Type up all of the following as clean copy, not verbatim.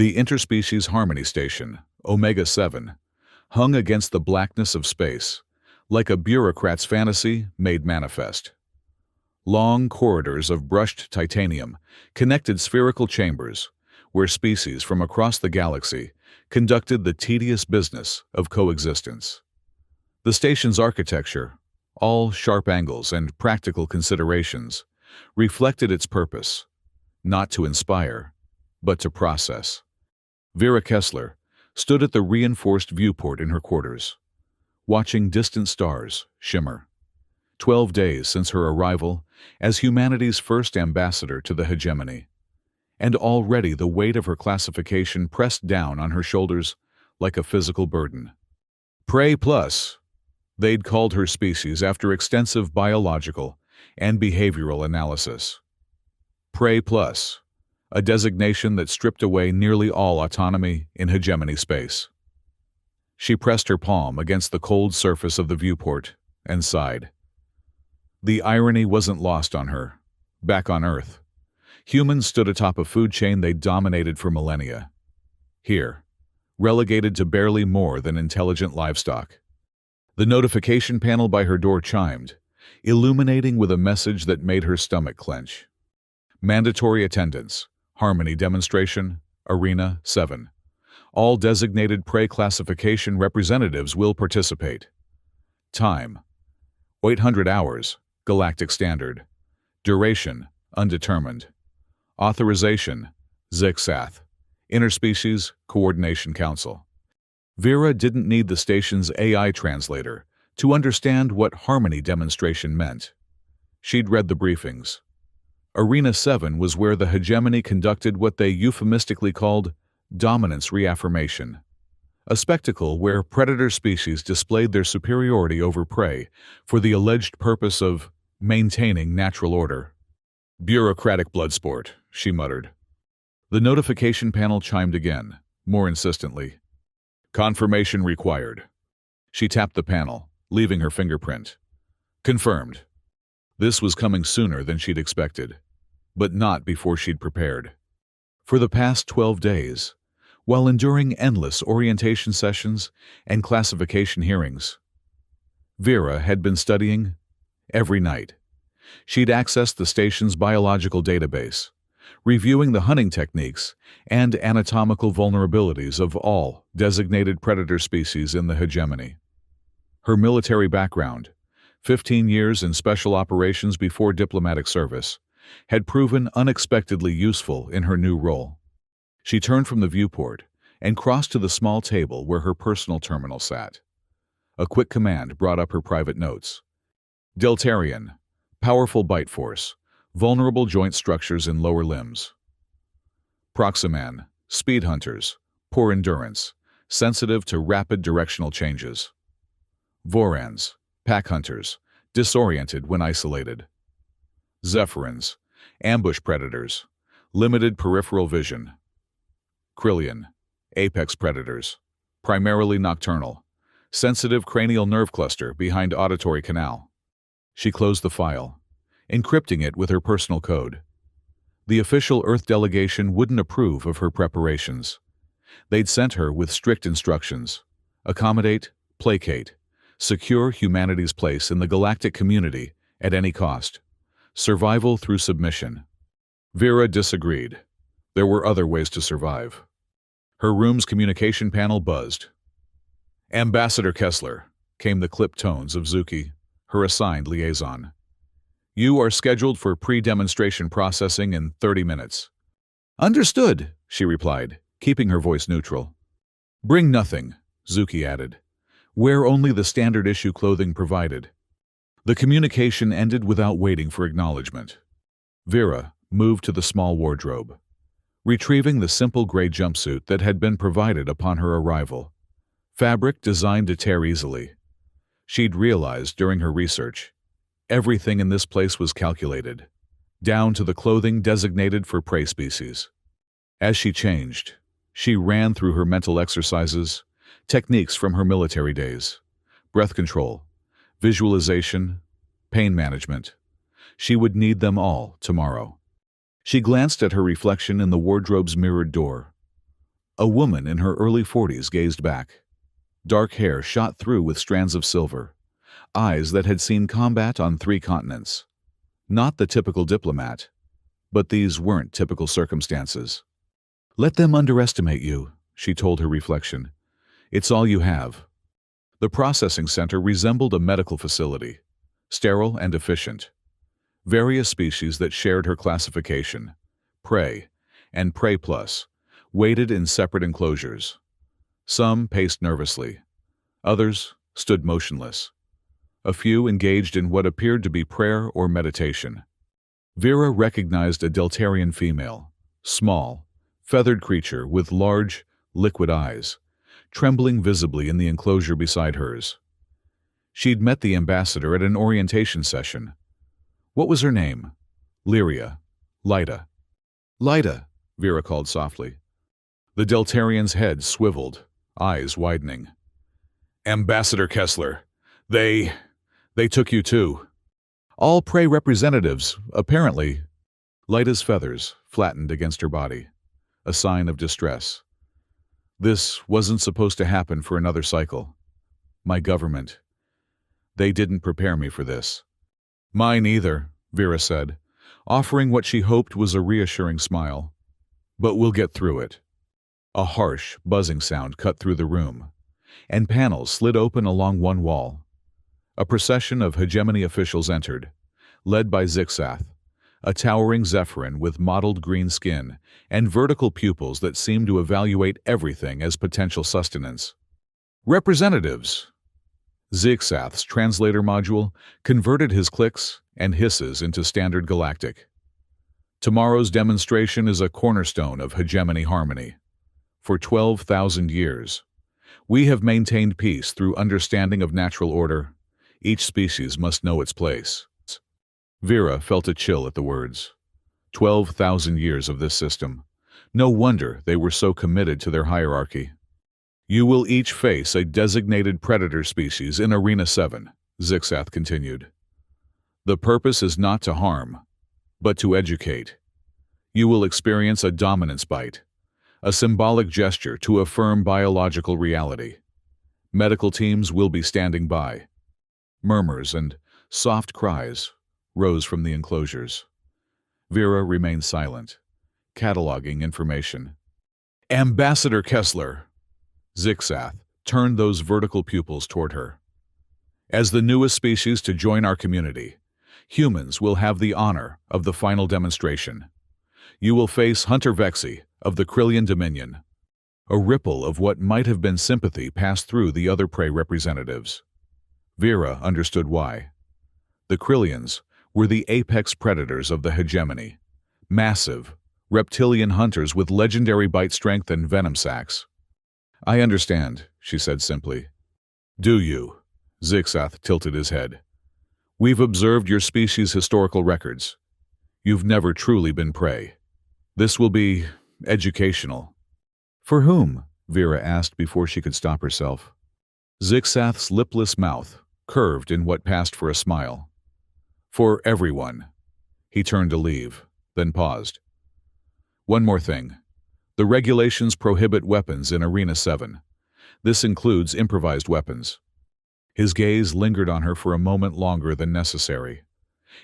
The Interspecies Harmony Station, Omega-7, hung against the blackness of space, like a bureaucrat's fantasy made manifest. Long corridors of brushed titanium connected spherical chambers, where species from across the galaxy conducted the tedious business of coexistence. The station's architecture, all sharp angles and practical considerations, reflected its purpose, not to inspire, but to process. Vera Kessler stood at the reinforced viewport in her quarters, watching distant stars shimmer. 12 days since her arrival as humanity's first ambassador to the hegemony, and already the weight of her classification pressed down on her shoulders like a physical burden. Prey Plus, they'd called her species after extensive biological and behavioral analysis. Prey Plus, a designation that stripped away nearly all autonomy in hegemony space. She pressed her palm against the cold surface of the viewport and sighed. The irony wasn't lost on her. Back on Earth, humans stood atop a food chain they dominated for millennia. Here, relegated to barely more than intelligent livestock. The notification panel by her door chimed, illuminating with a message that made her stomach clench. Mandatory attendance, Harmony Demonstration, Arena 7. All designated prey classification representatives will participate. Time: 800 hours, Galactic Standard. Duration: undetermined. Authorization: Zixath, Interspecies Coordination Council. Vera didn't need the station's AI translator to understand what Harmony Demonstration meant. She'd read the briefings. Arena 7 was where the hegemony conducted what they euphemistically called dominance reaffirmation, a spectacle where predator species displayed their superiority over prey for the alleged purpose of maintaining natural order. Bureaucratic blood sport, she muttered. The notification panel chimed again, more insistently. Confirmation required. She tapped the panel, leaving her fingerprint. Confirmed. This was coming sooner than she'd expected, but not before she'd prepared. For the past 12 days, while enduring endless orientation sessions and classification hearings, Vera had been studying every night. She'd accessed the station's biological database, reviewing the hunting techniques and anatomical vulnerabilities of all designated predator species in the hegemony. Her military background, 15 years in special operations before diplomatic service, had proven unexpectedly useful in her new role. She turned from the viewport and crossed to the small table where her personal terminal sat. A quick command brought up her private notes. Deltarian, powerful bite force, vulnerable joint structures in lower limbs. Proximan, speed hunters, poor endurance, sensitive to rapid directional changes. Vorans, pack hunters, disoriented when isolated. Zephyrins, ambush predators, limited peripheral vision. Krillian, apex predators, primarily nocturnal, sensitive cranial nerve cluster behind auditory canal. She closed the file, encrypting it with her personal code. The official Earth delegation wouldn't approve of her preparations. They'd sent her with strict instructions: accommodate, placate, secure humanity's place in the galactic community at any cost. Survival through submission. Vera disagreed. There were other ways to survive. Her room's communication panel buzzed. Ambassador Kessler, came the clipped tones of Zuki, her assigned liaison. You are scheduled for pre-demonstration processing in 30 minutes. Understood, she replied, keeping her voice neutral. Bring nothing, Zuki added. Wear only the standard issue clothing provided. The communication ended without waiting for acknowledgement. Vera moved to the small wardrobe, retrieving the simple gray jumpsuit that had been provided upon her arrival. Fabric designed to tear easily. She'd realized during her research, everything in this place was calculated, down to the clothing designated for prey species. As she changed, she ran through her mental exercises, techniques from her military days, breath control, visualization, pain management. She would need them all tomorrow. She glanced at her reflection in the wardrobe's mirrored door. A woman in her early 40s gazed back. Dark hair shot through with strands of silver. Eyes that had seen combat on 3 continents. Not the typical diplomat. But these weren't typical circumstances. "Let them underestimate you," she told her reflection. "It's all you have." The processing center resembled a medical facility, sterile and efficient. Various species that shared her classification, Prey and Prey Plus, waited in separate enclosures. Some paced nervously. Others stood motionless. A few engaged in what appeared to be prayer or meditation. Vera recognized a Deltarian female, small, feathered creature with large, liquid eyes, trembling visibly in the enclosure beside hers. She'd met the ambassador at an orientation session. What was her name? Lyria. Lyda. "Lyda," Vera called softly. The Deltarian's head swiveled, eyes widening. "Ambassador Kessler, they took you too." "All Prey representatives, apparently." Lyda's feathers flattened against her body, a sign of distress. "This wasn't supposed to happen for another cycle. My government. They didn't prepare me for this." "Mine either," Vera said, offering what she hoped was a reassuring smile. "But we'll get through it." A harsh, buzzing sound cut through the room, and panels slid open along one wall. A procession of hegemony officials entered, led by Zixath, a towering Zephyrin with mottled green skin and vertical pupils that seemed to evaluate everything as potential sustenance. "Representatives!" Zixath's translator module converted his clicks and hisses into standard galactic. "Tomorrow's demonstration is a cornerstone of hegemony harmony. For 12,000 years, we have maintained peace through understanding of natural order. Each species must know its place." Vera felt a chill at the words. 12,000 years of this system. No wonder they were so committed to their hierarchy. "You will each face a designated predator species in Arena 7, Zixath continued. "The purpose is not to harm, but to educate. You will experience a dominance bite, a symbolic gesture to affirm biological reality. Medical teams will be standing by." Murmurs and soft cries rose from the enclosures. Vera remained silent, cataloging information. "Ambassador Kessler!" Zixath turned those vertical pupils toward her. "As the newest species to join our community, humans will have the honor of the final demonstration. You will face Hunter Vexi of the Krillian Dominion." A ripple of what might have been sympathy passed through the other Prey representatives. Vera understood why. The Krillians were the apex predators of the hegemony. Massive, reptilian hunters with legendary bite strength and venom sacs. "I understand," she said simply. "Do you?" Zixath tilted his head. "We've observed your species' historical records. You've never truly been prey. This will be educational." "For whom?" Vera asked before she could stop herself. Zixath's lipless mouth curved in what passed for a smile. "For everyone." He turned to leave, then paused. "One more thing. The regulations prohibit weapons in Arena 7. This includes improvised weapons." His gaze lingered on her for a moment longer than necessary,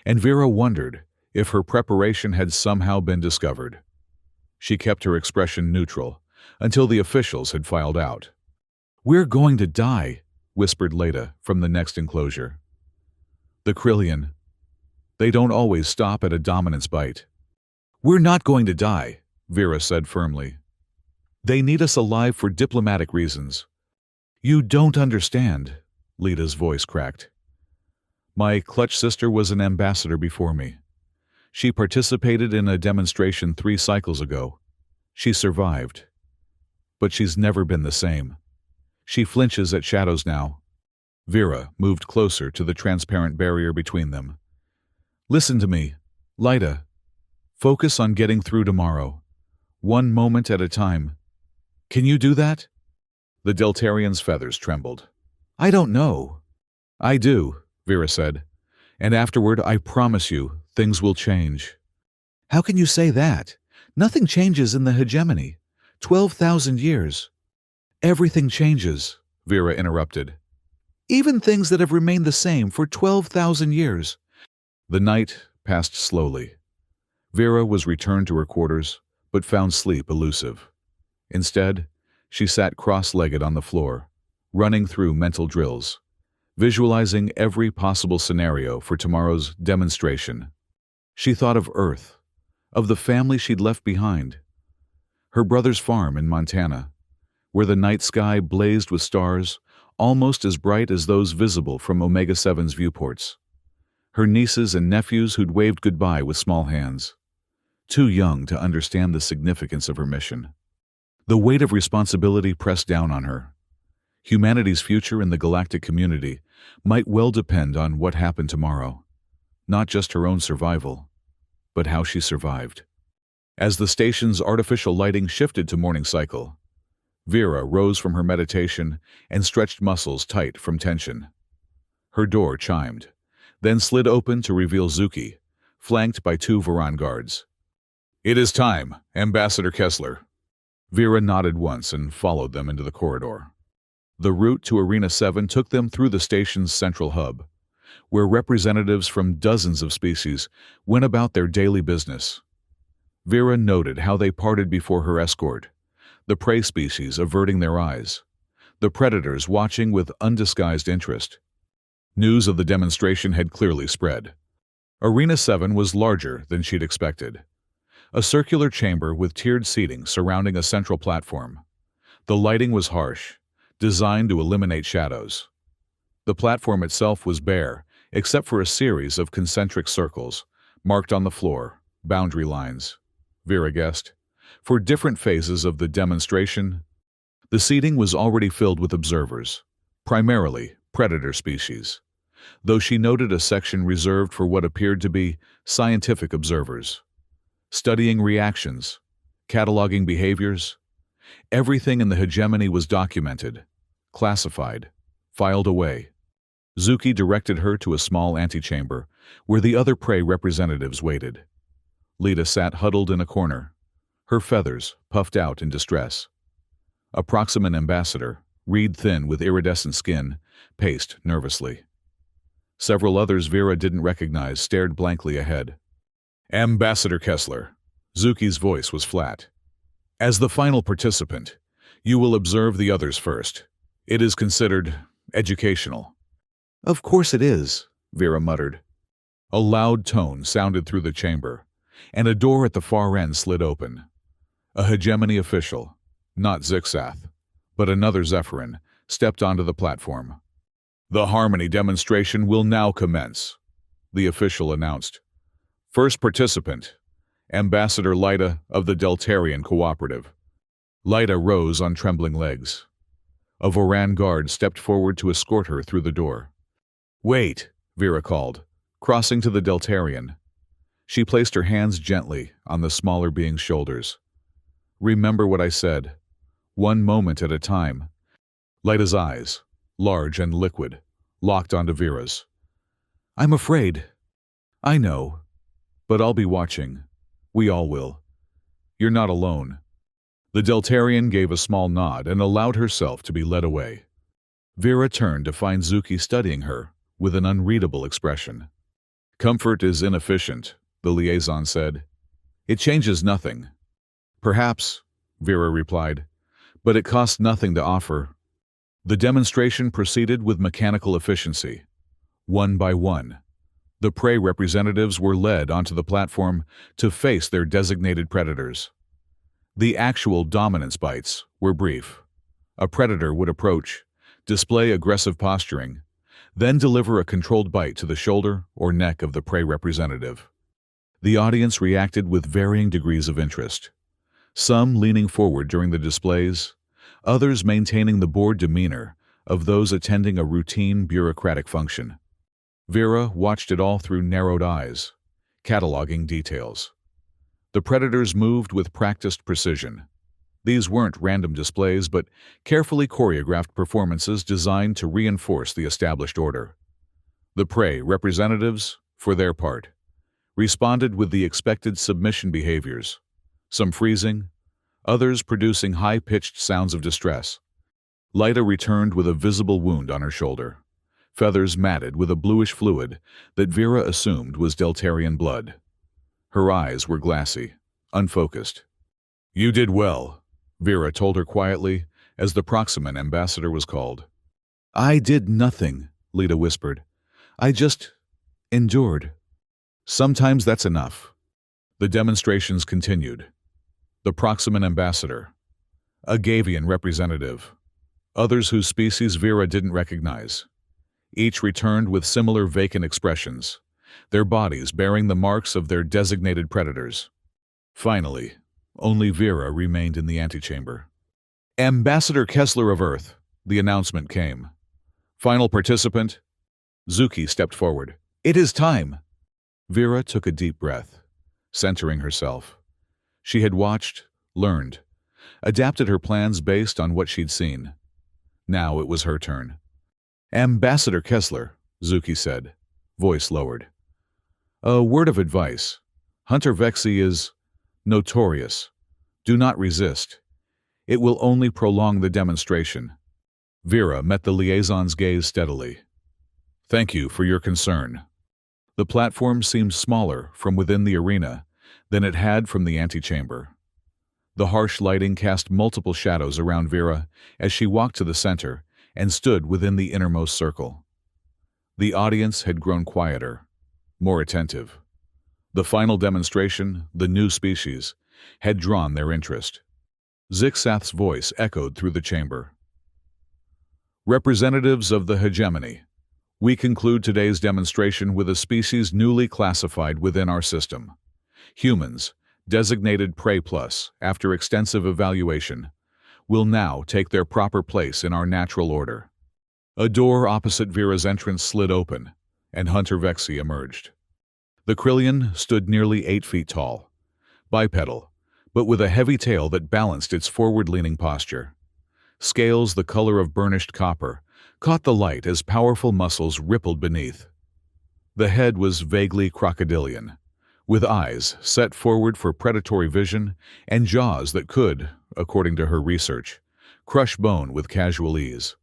and Vera wondered if her preparation had somehow been discovered. She kept her expression neutral until the officials had filed out. "We're going to die," whispered Leda from the next enclosure. "The Krillian. They don't always stop at a dominance bite." "We're not going to die," Vera said firmly. "They need us alive for diplomatic reasons." "You don't understand," Leda's voice cracked. "My clutch sister was an ambassador before me. She participated in a demonstration 3 cycles ago. She survived. But she's never been the same. She flinches at shadows now." Vera moved closer to the transparent barrier between them. "Listen to me, Lyda. Focus on getting through tomorrow. One moment at a time. Can you do that?" The Deltarian's feathers trembled. "I don't know." "I do," Vera said. "And afterward, I promise you, things will change." "How can you say that? Nothing changes in the hegemony. 12,000 years. Everything changes, Vera interrupted. Even things that have remained the same for 12,000 years. The night passed slowly. Vera was returned to her quarters, but found sleep elusive. Instead, she sat cross-legged on the floor, running through mental drills, visualizing every possible scenario for tomorrow's demonstration. She thought of Earth, of the family she'd left behind, her brother's farm in Montana, where the night sky blazed with stars almost as bright as those visible from Omega-7's viewports, her nieces and nephews who'd waved goodbye with small hands, too young to understand the significance of her mission. The weight of responsibility pressed down on her. Humanity's future in the galactic community might well depend on what happened tomorrow, not just her own survival, but how she survived. As the station's artificial lighting shifted to morning cycle, Vera rose from her meditation and stretched muscles tight from tension. Her door chimed, then slid open to reveal Zuki, flanked by two Varan guards. "It is time, Ambassador Kessler." Vera nodded once and followed them into the corridor. The route to Arena 7 took them through the station's central hub, where representatives from dozens of species went about their daily business. Vera noted how they parted before her escort, the prey species averting their eyes, the predators watching with undisguised interest. News of the demonstration had clearly spread. Arena 7 was larger than she'd expected. A circular chamber with tiered seating surrounding a central platform. The lighting was harsh, designed to eliminate shadows. The platform itself was bare, except for a series of concentric circles, marked on the floor, boundary lines, Vera guessed, for different phases of the demonstration. The seating was already filled with observers, primarily predator species, though she noted a section reserved for what appeared to be scientific observers, studying reactions, cataloging behaviors. Everything in the hegemony was documented, classified, filed away. Zuki directed her to a small antechamber where the other prey representatives waited. Lita sat huddled in a corner, her feathers puffed out in distress. A proximate ambassador, reed thin with iridescent skin, paced nervously. Several others Vera didn't recognize stared blankly ahead. "Ambassador Kessler," Zuki's voice was flat. "As the final participant, you will observe the others first. It is considered educational." "Of course it is," Vera muttered. A loud tone sounded through the chamber, and a door at the far end slid open. A hegemony official, not Zixath, but another Zephyrin, stepped onto the platform. "The Harmony demonstration will now commence," the official announced. "First participant, Ambassador Lita of the Deltarian Cooperative." Lita rose on trembling legs. A Voran guard stepped forward to escort her through the door. "Wait," Vera called, crossing to the Deltarian. She placed her hands gently on the smaller being's shoulders. "Remember what I said. One moment at a time." Lita's eyes, large and liquid, locked onto Vera's. "I'm afraid. I know. But I'll be watching. We all will. You're not alone." The Deltarian gave a small nod and allowed herself to be led away. Vera turned to find Zuki studying her with an unreadable expression. "Comfort is inefficient," the liaison said. "It changes nothing." "Perhaps," Vera replied, "but it costs nothing to offer." The demonstration proceeded with mechanical efficiency. One by one, the prey representatives were led onto the platform to face their designated predators. The actual dominance bites were brief. A predator would approach, display aggressive posturing, then deliver a controlled bite to the shoulder or neck of the prey representative. The audience reacted with varying degrees of interest, some leaning forward during the displays, others maintaining the bored demeanor of those attending a routine bureaucratic function. Vera watched it all through narrowed eyes, cataloging details. The predators moved with practiced precision. These weren't random displays, but carefully choreographed performances designed to reinforce the established order. The prey representatives, for their part, responded with the expected submission behaviors, some freezing, others producing high-pitched sounds of distress. Lyta returned with a visible wound on her shoulder, feathers matted with a bluish fluid that Vera assumed was Deltarian blood. Her eyes were glassy, unfocused. "You did well," Vera told her quietly as the Proximan ambassador was called. "I did nothing," Lyta whispered. "I just endured." "Sometimes that's enough." The demonstrations continued. The Proximan ambassador, a Gavian representative, others whose species Vera didn't recognize. Each returned with similar vacant expressions, their bodies bearing the marks of their designated predators. Finally, only Vera remained in the antechamber. "Ambassador Kessler of Earth," the announcement came. "Final participant?" Zuki stepped forward. "It is time." Vera took a deep breath, centering herself. She had watched, learned, adapted her plans based on what she'd seen. Now it was her turn. "Ambassador Kessler," Zuki said, voice lowered. "A word of advice. Hunter Vexi is notorious. Do not resist. It will only prolong the demonstration." Vera met the liaison's gaze steadily. "Thank you for your concern." The platform seemed smaller from within the arena than it had from the antechamber. The harsh lighting cast multiple shadows around Vera as she walked to the center and stood within the innermost circle. The audience had grown quieter, more attentive. The final demonstration, the new species, had drawn their interest. Zixath's voice echoed through the chamber. "Representatives of the hegemony, we conclude today's demonstration with a species newly classified within our system. Humans, designated Prey Plus after extensive evaluation, will now take their proper place in our natural order." A door opposite Vera's entrance slid open, and Hunter Vexi emerged. The Krillian stood nearly 8 feet tall, bipedal, but with a heavy tail that balanced its forward-leaning posture. Scales the color of burnished copper caught the light as powerful muscles rippled beneath. The head was vaguely crocodilian, with eyes set forward for predatory vision and jaws that could, according to her research, crush bone with casual ease.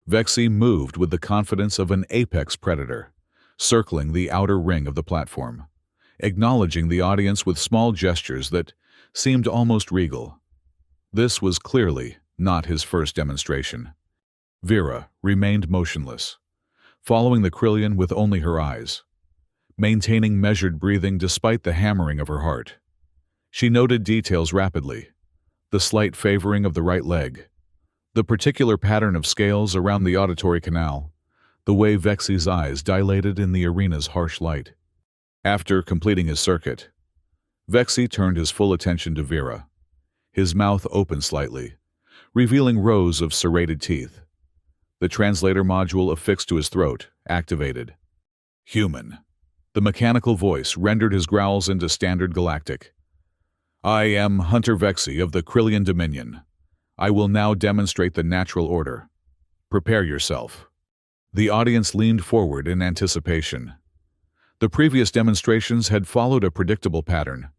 Vexi moved with the confidence of an apex predator, circling the outer ring of the platform, acknowledging the audience with small gestures that seemed almost regal. This was clearly not his first demonstration. Vera remained motionless, following the Krillian with only her eyes, maintaining measured breathing despite the hammering of her heart. She noted details rapidly: the slight favoring of the right leg, the particular pattern of scales around the auditory canal, the way Vexi's eyes dilated in the arena's harsh light. After completing his circuit, Vexi turned his full attention to Vera, his mouth open slightly, revealing rows of serrated teeth. The translator module affixed to his throat activated. "Human." The mechanical voice rendered his growls into standard galactic. "I am Hunter Vexi of the Krillian Dominion. I will now demonstrate the natural order. Prepare yourself." The audience leaned forward in anticipation. The previous demonstrations had followed a predictable pattern.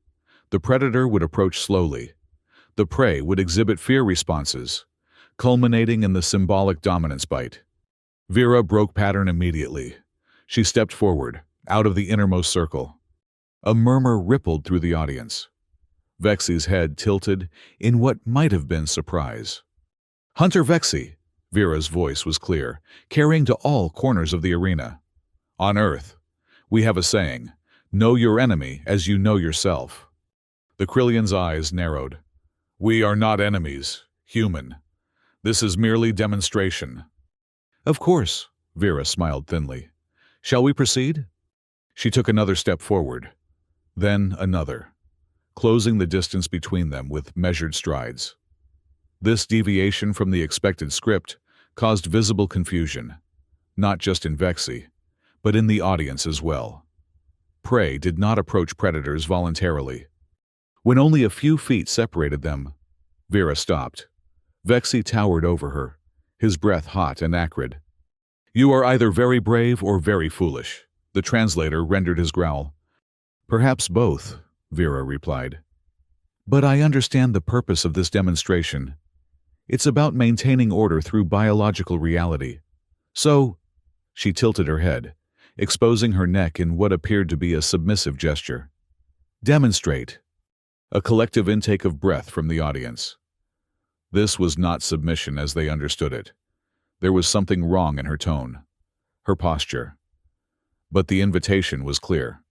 The predator would approach slowly. The prey would exhibit fear responses, culminating in the symbolic dominance bite. Vera broke pattern immediately. She stepped forward, out of the innermost circle. A murmur rippled through the audience. Vexi's head tilted in what might have been surprise. "Hunter Vexi," Vera's voice was clear, carrying to all corners of the arena. "On Earth, we have a saying, know your enemy as you know yourself." The Krillian's eyes narrowed. "We are not enemies, human. This is merely demonstration." "Of course," Vera smiled thinly. "Shall we proceed?" She took another step forward, then another, closing the distance between them with measured strides. This deviation from the expected script caused visible confusion, not just in Vexi, but in the audience as well. Prey did not approach predators voluntarily. When only a few feet separated them, Vera stopped. Vexi towered over her, his breath hot and acrid. "You are either very brave or very foolish," the translator rendered his growl. "Perhaps both," Vera replied. But I understand the purpose of this demonstration. It's about maintaining order through biological reality. So, she tilted her head, exposing her neck in what appeared to be a submissive gesture. Demonstrate. A collective intake of breath from the audience. This was not submission as they understood it. There was something wrong in her tone, her posture. But the invitation was clear.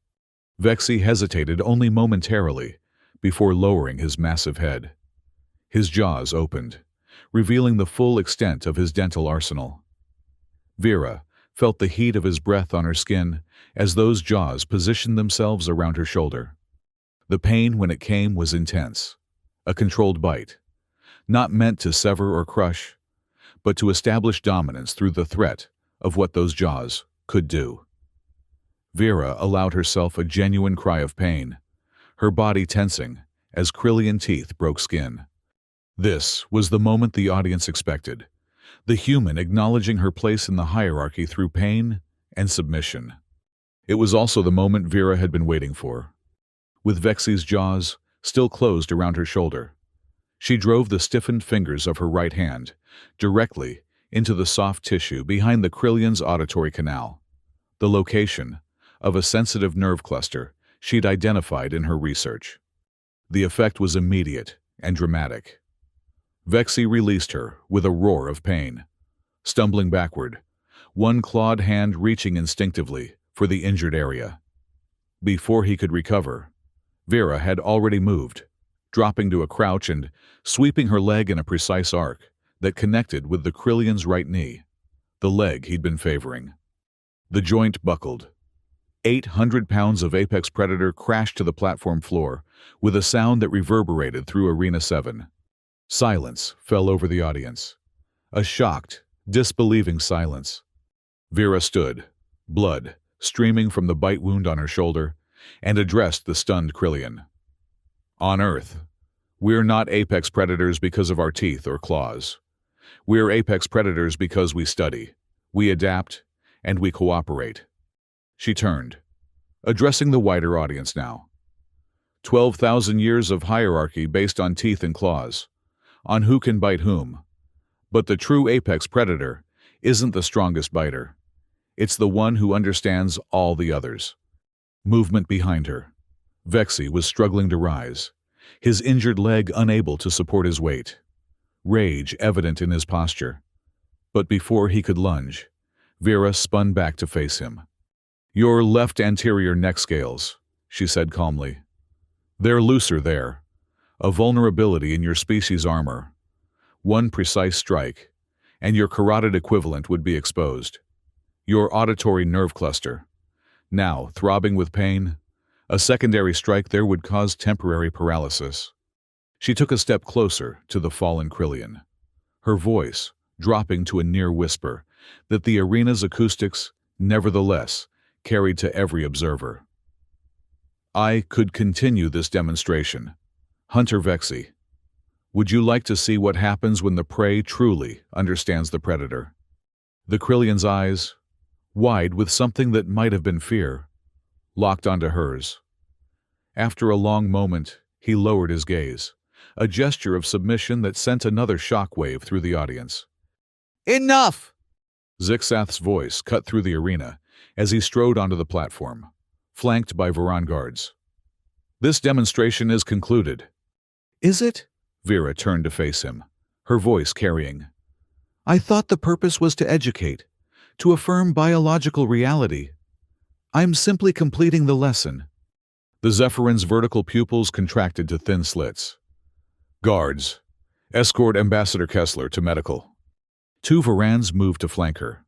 Vexi hesitated only momentarily before lowering his massive head. His jaws opened, revealing the full extent of his dental arsenal. Vera felt the heat of his breath on her skin as those jaws positioned themselves around her shoulder. The pain when it came was intense, a controlled bite, not meant to sever or crush, but to establish dominance through the threat of what those jaws could do. Vera allowed herself a genuine cry of pain, her body tensing as Krillian teeth broke skin. This was the moment the audience expected, the human acknowledging her place in the hierarchy through pain and submission. It was also the moment Vera had been waiting for. With Vexi's jaws still closed around her shoulder, she drove the stiffened fingers of her right hand directly into the soft tissue behind the Krillian's auditory canal, the location of a sensitive nerve cluster she'd identified in her research. The effect was immediate and dramatic. Vexi released her with a roar of pain, stumbling backward, one clawed hand reaching instinctively for the injured area. Before he could recover, Vera had already moved, dropping to a crouch and sweeping her leg in a precise arc that connected with the Krillian's right knee, the leg he'd been favoring. The joint buckled. 800 pounds of apex predator crashed to the platform floor with a sound that reverberated through Arena 7. Silence fell over the audience. A shocked, disbelieving silence. Vera stood, blood streaming from the bite wound on her shoulder, and addressed the stunned Krillian. On Earth, we're not apex predators because of our teeth or claws. We're apex predators because we study, we adapt, and we cooperate. She turned, addressing the wider audience now. 12,000 years of hierarchy based on teeth and claws, on who can bite whom. But the true apex predator isn't the strongest biter. It's the one who understands all the others. Movement behind her. Vexi was struggling to rise, his injured leg unable to support his weight. Rage evident in his posture. But before he could lunge, Vera spun back to face him. Your left anterior neck scales, she said calmly. They're looser there. A vulnerability in your species' armor. One precise strike, and your carotid equivalent would be exposed. Your auditory nerve cluster. Now, throbbing with pain, a secondary strike there would cause temporary paralysis. She took a step closer to the fallen Krillian, her voice dropping to a near whisper that the arena's acoustics, nevertheless, carried to every observer. I could continue this demonstration. Hunter Vexi, would you like to see what happens when the prey truly understands the predator? The Krillian's eyes, wide with something that might have been fear, locked onto hers. After a long moment, he lowered his gaze, a gesture of submission that sent another shockwave through the audience. Enough! Zixath's voice cut through the arena as he strode onto the platform, flanked by Varan guards. This demonstration is concluded. Is it? Vera turned to face him, her voice carrying. I thought the purpose was to educate, to affirm biological reality. I'm simply completing the lesson. The Zephyrin's vertical pupils contracted to thin slits. Guards, escort Ambassador Kessler to medical. Two Varans moved to flank her.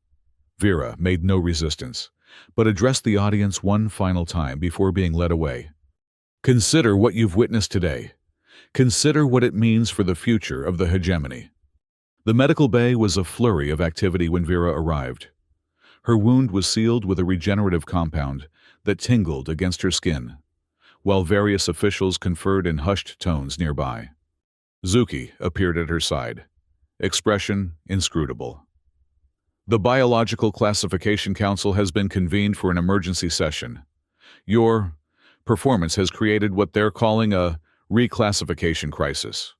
Vera made no resistance, but addressed the audience one final time before being led away. Consider what you've witnessed today. Consider what it means for the future of the hegemony. The medical bay was a flurry of activity when Vera arrived. Her wound was sealed with a regenerative compound that tingled against her skin, while various officials conferred in hushed tones nearby. Zuki appeared at her side, expression inscrutable. The Biological Classification Council has been convened for an emergency session. Your performance has created what they're calling a Reclassification crisis.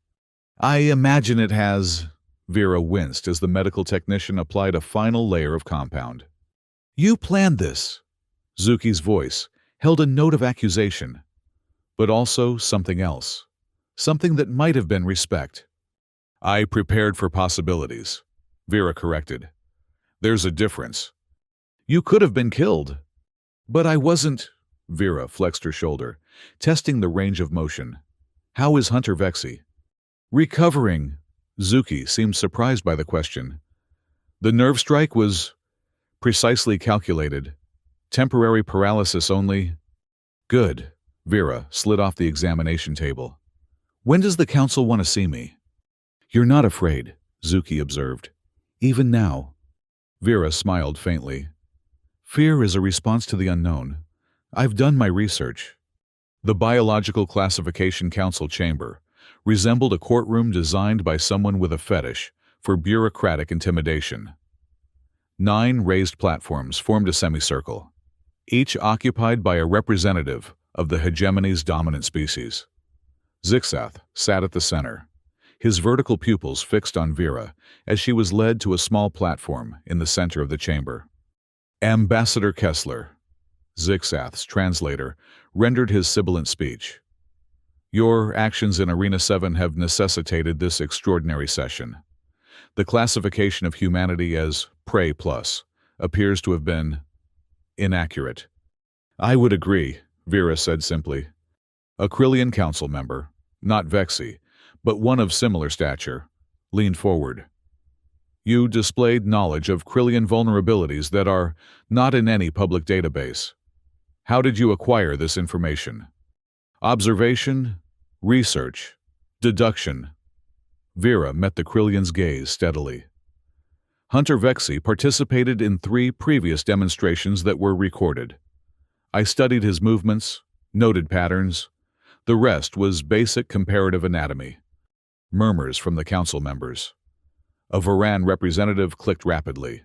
I imagine it has. Vera winced as the medical technician applied a final layer of compound. You planned this. Zuki's voice held a note of accusation, but also something else. Something that might have been respect. I prepared for possibilities, Vera corrected. There's a difference. You could have been killed. But I wasn't. Vera flexed her shoulder, testing the range of motion. How is Hunter Vexy? Recovering. Zuki seemed surprised by the question. The nerve strike was precisely calculated. Temporary paralysis only. Good. Vera slid off the examination table. When does the council want to see me? You're not afraid, Zuki observed. Even now. Vera smiled faintly. Fear is a response to the unknown. I've done my research. The Biological Classification Council chamber resembled a courtroom designed by someone with a fetish for bureaucratic intimidation. 9 raised platforms formed a semicircle, each occupied by a representative of the hegemony's dominant species. Zixath sat at the center, his vertical pupils fixed on Vera as she was led to a small platform in the center of the chamber. Ambassador Kessler, Zixath's translator, rendered his sibilant speech. Your actions in Arena 7 have necessitated this extraordinary session. The classification of humanity as Prey Plus appears to have been inaccurate. I would agree, Vera said simply. A Krillian council member, not Vexy, but one of similar stature, leaned forward. You displayed knowledge of Krillian vulnerabilities that are not in any public database. How did you acquire this information? Observation, research, deduction. Vera met the Krillian's gaze steadily. Hunter Vexy participated in 3 previous demonstrations that were recorded. I studied his movements, noted patterns. The rest was basic comparative anatomy. Murmurs from the council members. A Varan representative clicked rapidly,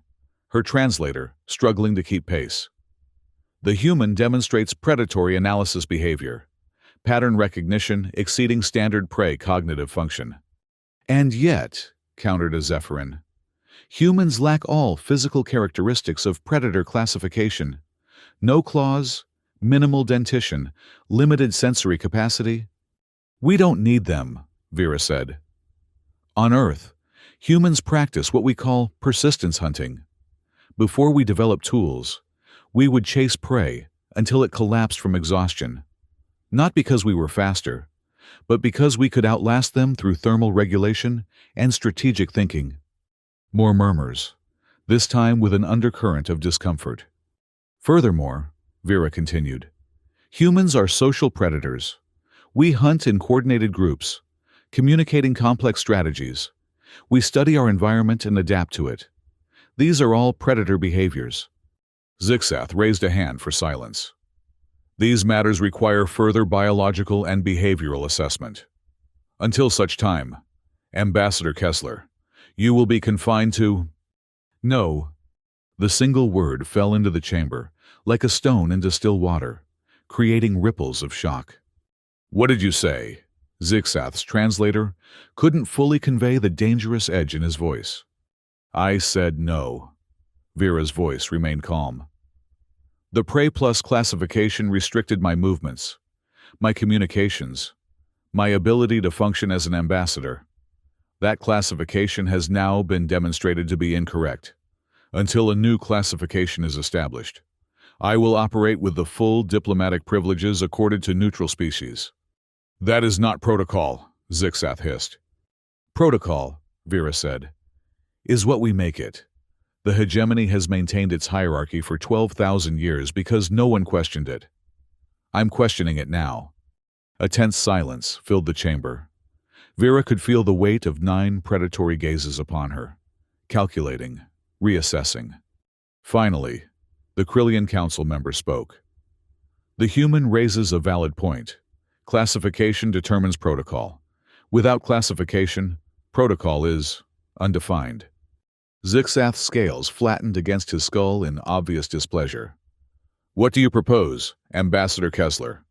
her translator struggling to keep pace. The human demonstrates predatory analysis behavior, pattern recognition exceeding standard prey cognitive function. And yet, countered a Zephyrin, humans lack all physical characteristics of predator classification. No claws, minimal dentition, limited sensory capacity. We don't need them, Vera said. On Earth, humans practice what we call persistence hunting. Before we develop tools, we would chase prey until it collapsed from exhaustion. Not because we were faster, but because we could outlast them through thermal regulation and strategic thinking. More murmurs, this time with an undercurrent of discomfort. Furthermore, Vera continued, humans are social predators. We hunt in coordinated groups, communicating complex strategies. We study our environment and adapt to it. These are all predator behaviors. Zixath raised a hand for silence. These matters require further biological and behavioral assessment. Until such time, Ambassador Kessler, you will be confined to... No. The single word fell into the chamber, like a stone into still water, creating ripples of shock. What did you say? Zixath's translator couldn't fully convey the dangerous edge in his voice. I said no. Vera's voice remained calm. The Prey Plus classification restricted my movements, my communications, my ability to function as an ambassador. That classification has now been demonstrated to be incorrect. Until a new classification is established, I will operate with the full diplomatic privileges accorded to neutral species. That is not protocol, Zixath hissed. Protocol, Vera said, is what we make it. The hegemony has maintained its hierarchy for 12,000 years because no one questioned it. I'm questioning it now. A tense silence filled the chamber. Vera could feel the weight of 9 predatory gazes upon her, calculating, reassessing. Finally, the Krillian council member spoke. The human raises a valid point. Classification determines protocol. Without classification, protocol is undefined. Zixath's scales flattened against his skull in obvious displeasure. What do you propose, Ambassador Kessler?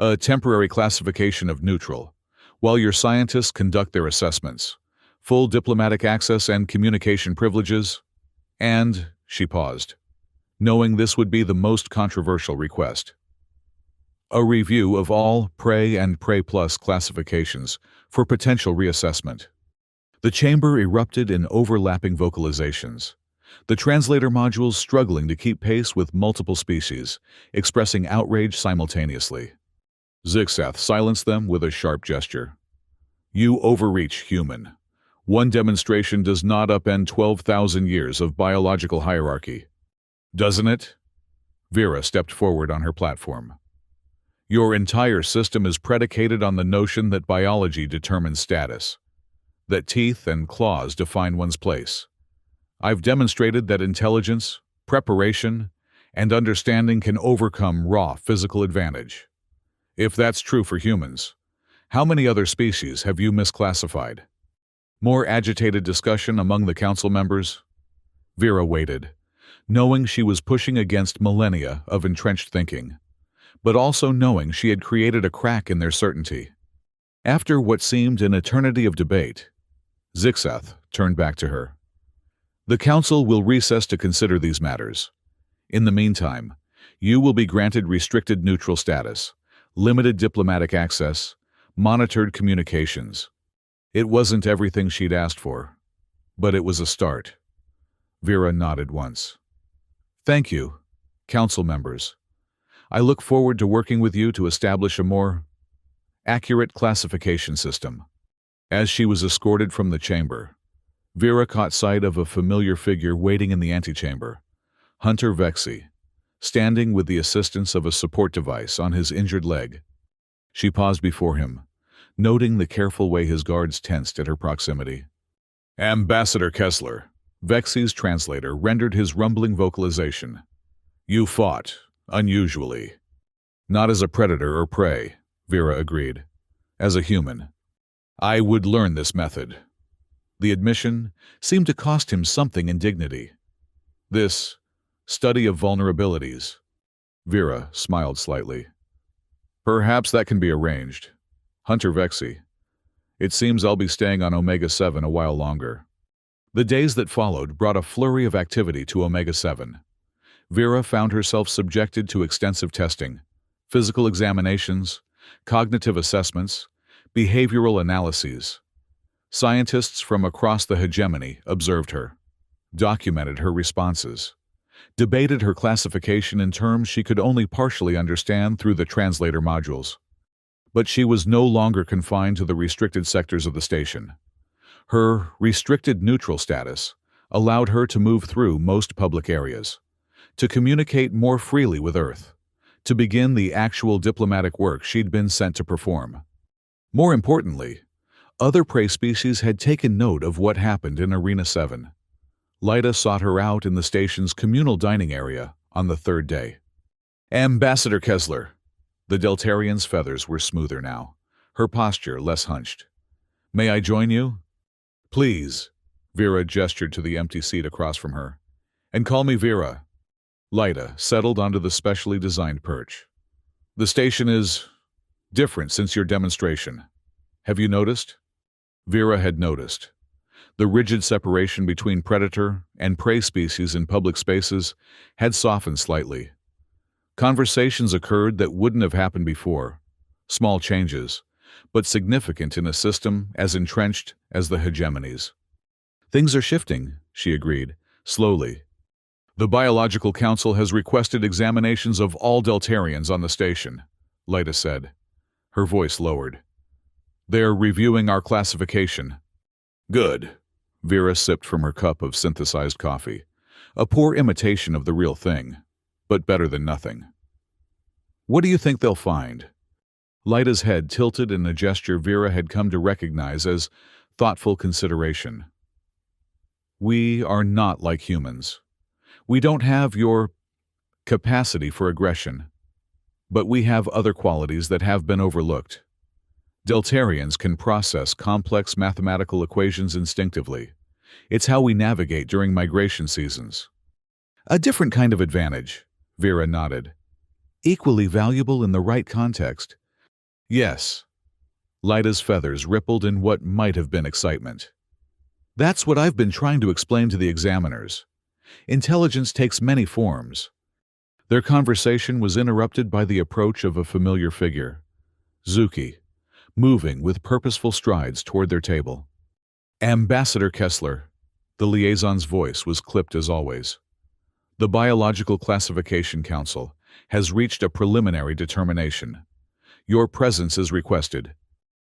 A temporary classification of neutral, while your scientists conduct their assessments. Full diplomatic access and communication privileges. And, she paused, knowing this would be the most controversial request. A review of all Prey and Prey Plus classifications for potential reassessment. The chamber erupted in overlapping vocalizations, the translator modules struggling to keep pace with multiple species, expressing outrage simultaneously. Zixath silenced them with a sharp gesture. You overreach, human. One demonstration does not upend 12,000 years of biological hierarchy. Doesn't it? Vera stepped forward on her platform. Your entire system is predicated on the notion that biology determines status, that teeth and claws define one's place. I've demonstrated that intelligence, preparation, and understanding can overcome raw physical advantage. If that's true for humans, how many other species have you misclassified? More agitated discussion among the council members? Vera waited, knowing she was pushing against millennia of entrenched thinking, but also knowing she had created a crack in their certainty. After what seemed an eternity of debate, Zixath turned back to her. The council will recess to consider these matters. In the meantime, you will be granted restricted neutral status, limited diplomatic access, monitored communications. It wasn't everything she'd asked for, but it was a start. Vera nodded once. Thank you, council members. I look forward to working with you to establish a more accurate classification system. As she was escorted from the chamber, Vera caught sight of a familiar figure waiting in the antechamber, Hunter Vexy, standing with the assistance of a support device on his injured leg. She paused before him, noting the careful way his guards tensed at her proximity. Ambassador Kessler, Vexy's translator, rendered his rumbling vocalization. You fought, unusually. Not as a predator or prey, Vera agreed. As a human. I would learn this method. The admission seemed to cost him something in dignity. This study of vulnerabilities. Vera smiled slightly. Perhaps that can be arranged. Hunter Vexy. It seems I'll be staying on Omega-7 a while longer. The days that followed brought a flurry of activity to Omega-7. Vera found herself subjected to extensive testing, physical examinations, cognitive assessments, behavioral analyses. Scientists from across the hegemony observed her, documented her responses, debated her classification in terms she could only partially understand through the translator modules. But she was no longer confined to the restricted sectors of the station. Her restricted neutral status allowed her to move through most public areas, to communicate more freely with Earth, to begin the actual diplomatic work she'd been sent to perform. More importantly, other prey species had taken note of what happened in Arena 7. Lyta sought her out in the station's communal dining area on the third day. Ambassador Kessler. The Deltarian's feathers were smoother now, her posture less hunched. May I join you? Please, Vera gestured to the empty seat across from her. And call me Vera. Lyta settled onto the specially designed perch. The station is different since your demonstration. Have you noticed? Vera had noticed. The rigid separation between predator and prey species in public spaces had softened slightly. Conversations occurred that wouldn't have happened before. Small changes, but significant in a system as entrenched as the hegemonies. Things are shifting, she agreed, slowly. The Biological Council has requested examinations of all Deltarians on the station, Lyta said. Her voice lowered. They're reviewing our classification. Good. Vera sipped from her cup of synthesized coffee. A poor imitation of the real thing, but better than nothing. What do you think they'll find? Lyta's head tilted in a gesture Vera had come to recognize as thoughtful consideration. We are not like humans. We don't have your capacity for aggression, but we have other qualities that have been overlooked. Deltarians can process complex mathematical equations instinctively. It's how we navigate during migration seasons. A different kind of advantage, Vera nodded. Equally valuable in the right context, Yes. Lyda's feathers rippled in what might have been excitement. That's what I've been trying to explain to the examiners. Intelligence takes many forms. Their conversation was interrupted by the approach of a familiar figure, Zuki, moving with purposeful strides toward their table. Ambassador Kessler. The liaison's voice was clipped as always. The Biological Classification Council has reached a preliminary determination. Your presence is requested.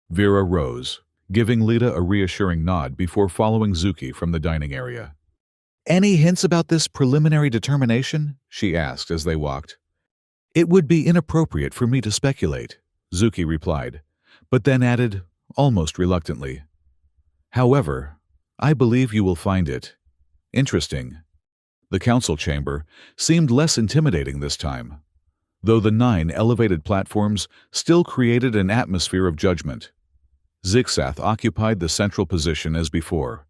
Vera rose, giving Lita a reassuring nod before following Zuki from the dining area. Any hints about this preliminary determination? She asked as they walked. It would be inappropriate for me to speculate, Zuki replied, but then added, almost reluctantly. However, I believe you will find it interesting. The council chamber seemed less intimidating this time, though the 9 elevated platforms still created an atmosphere of judgment. Zixath occupied the central position as before,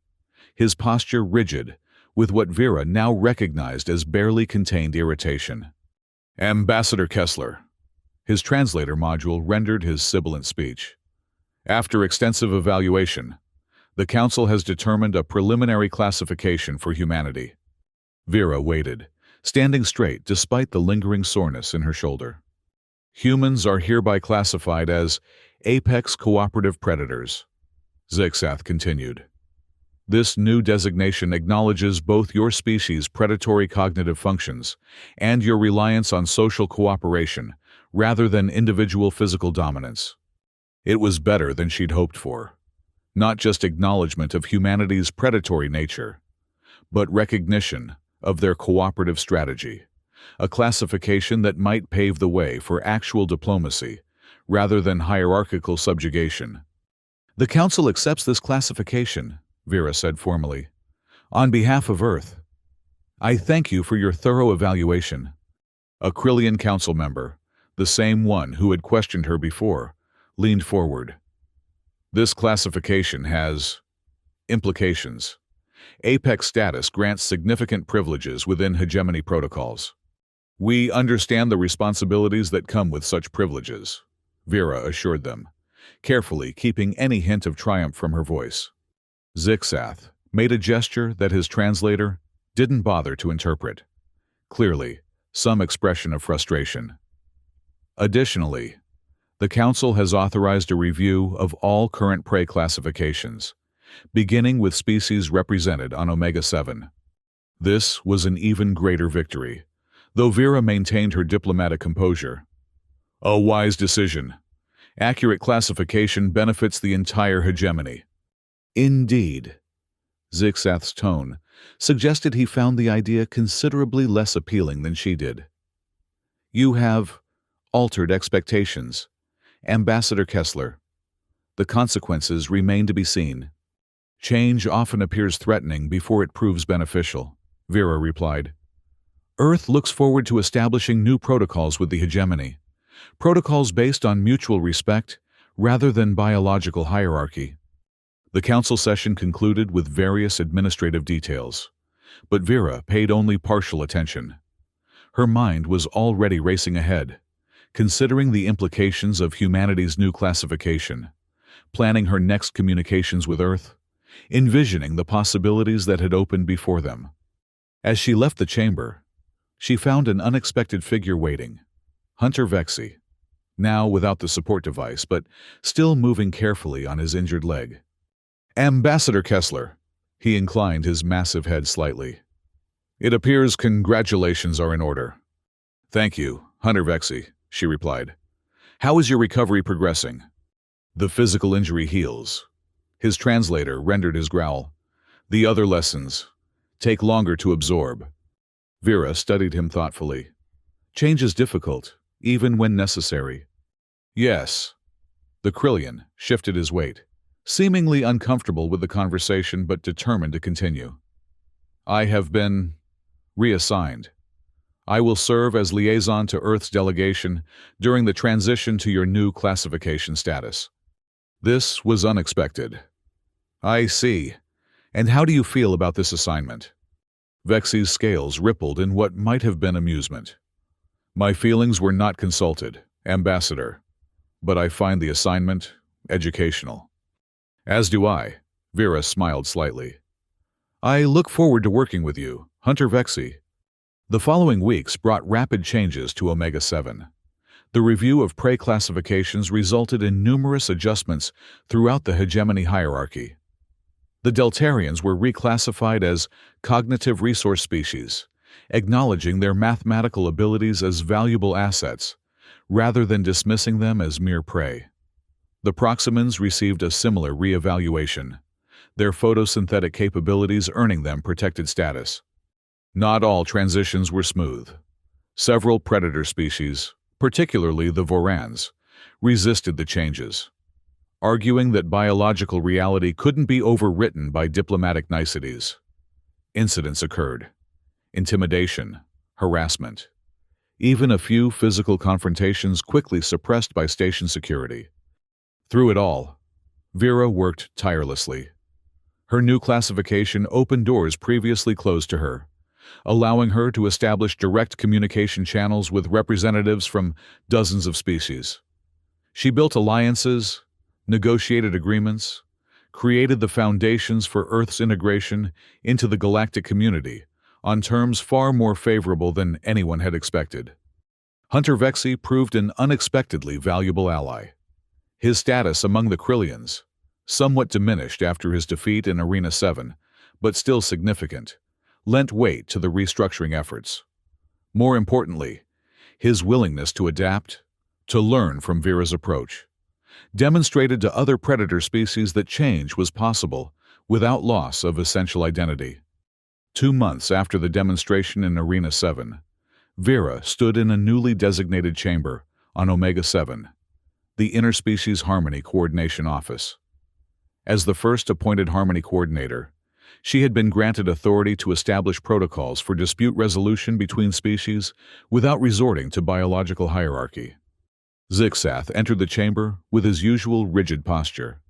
his posture rigid, with what Vera now recognized as barely contained irritation. Ambassador Kessler. His translator module rendered his sibilant speech. After extensive evaluation, the Council has determined a preliminary classification for humanity. Vera waited, standing straight despite the lingering soreness in her shoulder. Humans are hereby classified as apex cooperative predators, Zixath continued. This new designation acknowledges both your species' predatory cognitive functions and your reliance on social cooperation rather than individual physical dominance. It was better than she'd hoped for. Not just acknowledgement of humanity's predatory nature, but recognition of their cooperative strategy, a classification that might pave the way for actual diplomacy rather than hierarchical subjugation. The Council accepts this classification, Vera said formally. On behalf of Earth, I thank you for your thorough evaluation. A Krillian Council member, the same one who had questioned her before, leaned forward. This classification has implications. Apex status grants significant privileges within hegemony protocols. We understand the responsibilities that come with such privileges, Vera assured them, carefully keeping any hint of triumph from her voice. Zixath made a gesture that his translator didn't bother to interpret. Clearly, some expression of frustration. Additionally, the Council has authorized a review of all current prey classifications, beginning with species represented on Omega-7. This was an even greater victory, though Vera maintained her diplomatic composure. A wise decision. Accurate classification benefits the entire hegemony. Indeed. Zixath's tone suggested he found the idea considerably less appealing than she did. You have altered expectations, Ambassador Kessler. The consequences remain to be seen. Change often appears threatening before it proves beneficial, Vera replied. Earth looks forward to establishing new protocols with the hegemony, protocols based on mutual respect rather than biological hierarchy. The council session concluded with various administrative details, but Vera paid only partial attention. Her mind was already racing ahead, considering the implications of humanity's new classification, planning her next communications with Earth, envisioning the possibilities that had opened before them. As she left the chamber, she found an unexpected figure waiting, Hunter Vexy, now without the support device but still moving carefully on his injured leg. Ambassador Kessler, he inclined his massive head slightly. It appears congratulations are in order. Thank you, Hunter Vexy, she replied. How is your recovery progressing? The physical injury heals. His translator rendered his growl. The other lessons take longer to absorb. Vera studied him thoughtfully. Change is difficult, even when necessary. Yes. The Krillian shifted his weight, seemingly uncomfortable with the conversation but determined to continue. I have been reassigned. I will serve as liaison to Earth's delegation during the transition to your new classification status. This was unexpected. I see. And how do you feel about this assignment? Vexy's scales rippled in what might have been amusement. My feelings were not consulted, Ambassador. but I find the assignment educational. As do I. Vera smiled slightly. I look forward to working with you, Hunter Vexi. The following weeks brought rapid changes to Omega-7. The review of prey classifications resulted in numerous adjustments throughout the hegemony hierarchy. The Deltarians were reclassified as cognitive resource species, acknowledging their mathematical abilities as valuable assets, rather than dismissing them as mere prey. The Proximans received a similar re-evaluation, their photosynthetic capabilities earning them protected status. Not all transitions were smooth. Several predator species, particularly the Vorans, resisted the changes, arguing that biological reality couldn't be overwritten by diplomatic niceties. Incidents occurred. Intimidation, harassment, even a few physical confrontations quickly suppressed by station security. Through it all, Vera worked tirelessly. Her new classification opened doors previously closed to her, allowing her to establish direct communication channels with representatives from dozens of species. She built alliances, negotiated agreements, created the foundations for Earth's integration into the galactic community on terms far more favorable than anyone had expected. Hunter Vexi proved an unexpectedly valuable ally. His status among the Krillians, somewhat diminished after his defeat in Arena 7, but still significant, lent weight to the restructuring efforts. More importantly, his willingness to adapt, to learn from Vera's approach, demonstrated to other predator species that change was possible without loss of essential identity. 2 months after the demonstration in Arena 7, Vera stood in a newly designated chamber on Omega-7, the Interspecies Harmony Coordination Office. As the first appointed Harmony Coordinator, she had been granted authority to establish protocols for dispute resolution between species without resorting to biological hierarchy. Zixath entered the chamber with his usual rigid posture.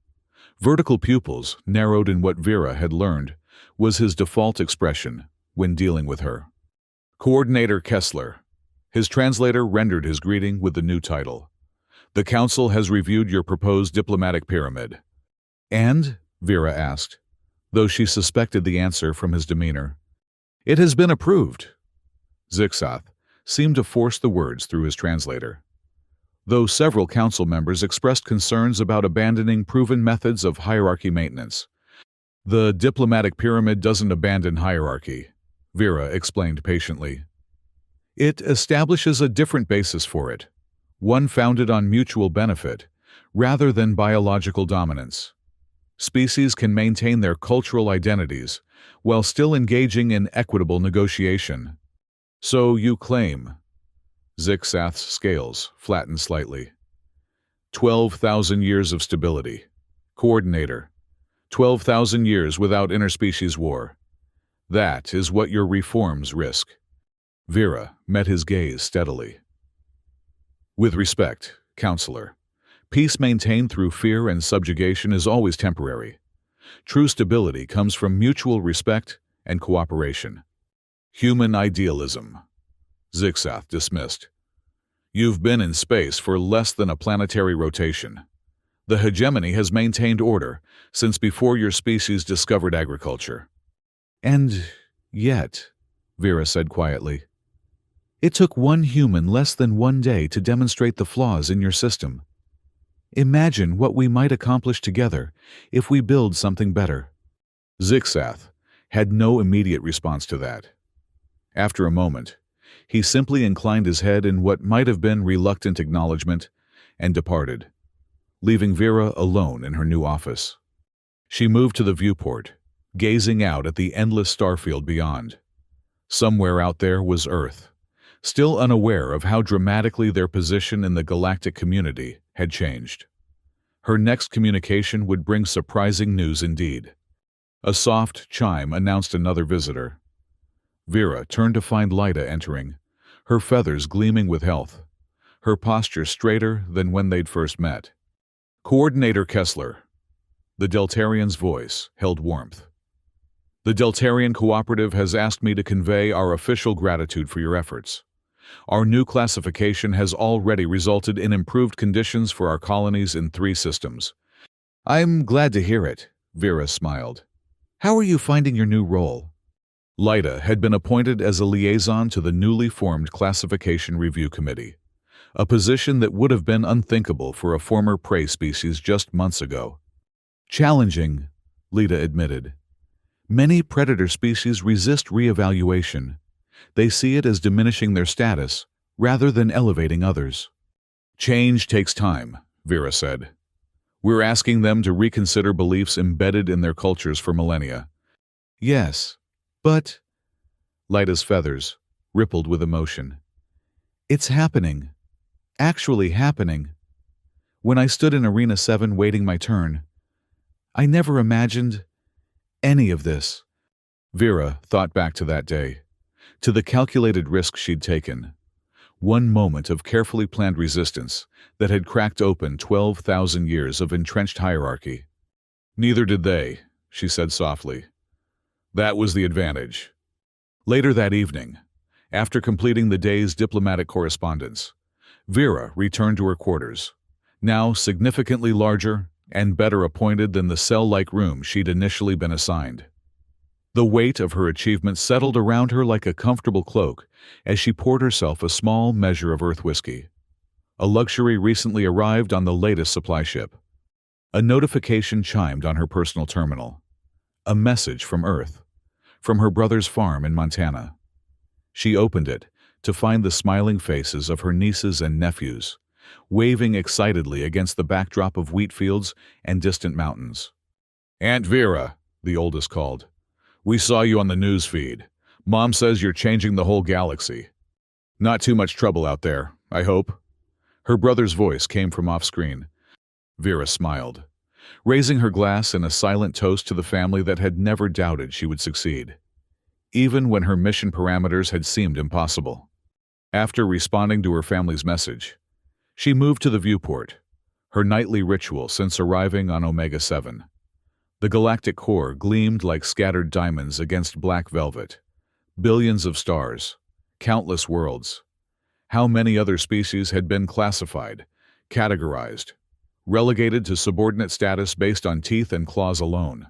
Vertical pupils, narrowed in what Vera had learned, was his default expression when dealing with her. Coordinator Kessler. His translator rendered his greeting with the new title. The Council has reviewed your proposed diplomatic pyramid. And? Vera asked, though she suspected the answer from his demeanor. It has been approved. Zixath seemed to force the words through his translator. Though several council members expressed concerns about abandoning proven methods of hierarchy maintenance. The diplomatic pyramid doesn't abandon hierarchy, Vera explained patiently. It establishes a different basis for it, one founded on mutual benefit, rather than biological dominance. Species can maintain their cultural identities while still engaging in equitable negotiation. So you claim. Zixath's scales flattened slightly. 12,000 years of stability. Coordinator. 12,000 years without interspecies war. That is what your reforms risk. Vera met his gaze steadily. With respect, Counselor, peace maintained through fear and subjugation is always temporary. True stability comes from mutual respect and cooperation. Human idealism. Zixath dismissed. You've been in space for less than a planetary rotation. The hegemony has maintained order since before your species discovered agriculture. And yet, Vera said quietly, it took one human less than 1 day to demonstrate the flaws in your system. Imagine what we might accomplish together if we build something better. Zixath had no immediate response to that. After a moment, he simply inclined his head in what might have been reluctant acknowledgement and departed, leaving Vera alone in her new office. She moved to the viewport, gazing out at the endless starfield beyond. Somewhere out there was Earth, still unaware of how dramatically their position in the galactic community had changed. Her next communication would bring surprising news indeed. A soft chime announced another visitor. Vera turned to find Lyta entering, her feathers gleaming with health, her posture straighter than when they'd first met. Coordinator Kessler. The Deltarian's voice held warmth. The Deltarian Cooperative has asked me to convey our official gratitude for your efforts. Our new classification has already resulted in improved conditions for our colonies in 3 systems. I'm glad to hear it, Vera smiled. How are you finding your new role? Lyda had been appointed as a liaison to the newly formed Classification Review Committee, a position that would have been unthinkable for a former prey species just months ago. Challenging, Lyda admitted. Many predator species resist re-evaluation. They see it as diminishing their status, rather than elevating others. Change takes time, Vera said. We're asking them to reconsider beliefs embedded in their cultures for millennia. Yes, but... Lyda's feathers rippled with emotion. It's happening. Actually happening. When I stood in Arena 7 waiting my turn, I never imagined any of this. Vera thought back to that day, to the calculated risk she'd taken. One moment of carefully planned resistance that had cracked open 12,000 years of entrenched hierarchy. Neither did they, she said softly. That was the advantage. Later that evening, after completing the day's diplomatic correspondence, Vera returned to her quarters, now significantly larger and better appointed than the cell-like room she'd initially been assigned. The weight of her achievement settled around her like a comfortable cloak as she poured herself a small measure of Earth whiskey, a luxury recently arrived on the latest supply ship. A notification chimed on her personal terminal. A message from Earth, from her brother's farm in Montana. She opened it to find the smiling faces of her nieces and nephews, waving excitedly against the backdrop of wheat fields and distant mountains. Aunt Vera, the oldest called. We saw you on the news feed. Mom says you're changing the whole galaxy. Not too much trouble out there, I hope. Her brother's voice came from off-screen. Vera smiled, raising her glass in a silent toast to the family that had never doubted she would succeed, even when her mission parameters had seemed impossible. After responding to her family's message, she moved to the viewport, her nightly ritual since arriving on Omega 7. The galactic core gleamed like scattered diamonds against black velvet. Billions of stars, countless worlds. How many other species had been classified, categorized, relegated to subordinate status based on teeth and claws alone?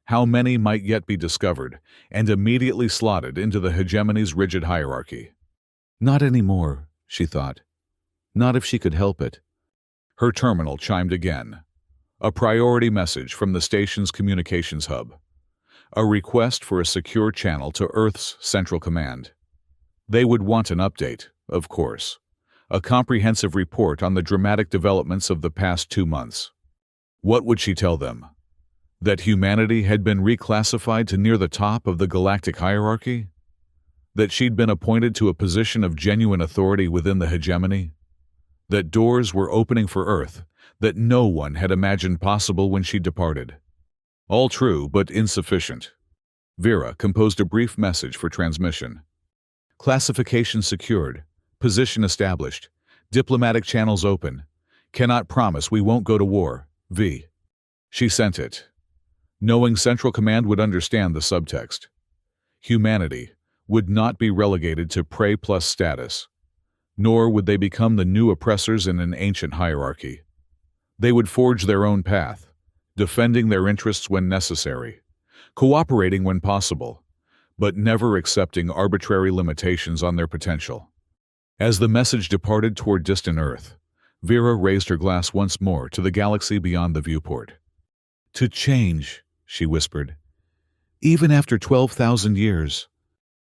How many might yet be discovered and immediately slotted into the hegemony's rigid hierarchy? Not anymore, she thought. Not if she could help it. Her terminal chimed again. A priority message from the station's communications hub. A request for a secure channel to Earth's Central Command. They would want an update, of course. A comprehensive report on the dramatic developments of the past 2 months. What would she tell them? That humanity had been reclassified to near the top of the galactic hierarchy? That she'd been appointed to a position of genuine authority within the hegemony? That doors were opening for Earth that no one had imagined possible when she departed. All true, but insufficient. Vera composed a brief message for transmission. Classification secured, position established, diplomatic channels open. Cannot promise we won't go to war, V. She sent it, knowing Central Command would understand the subtext. Humanity would not be relegated to prey plus status, nor would they become the new oppressors in an ancient hierarchy. They would forge their own path, defending their interests when necessary, cooperating when possible, but never accepting arbitrary limitations on their potential. As the message departed toward distant Earth, Vera raised her glass once more to the galaxy beyond the viewport. To change, she whispered, even after 12,000 years.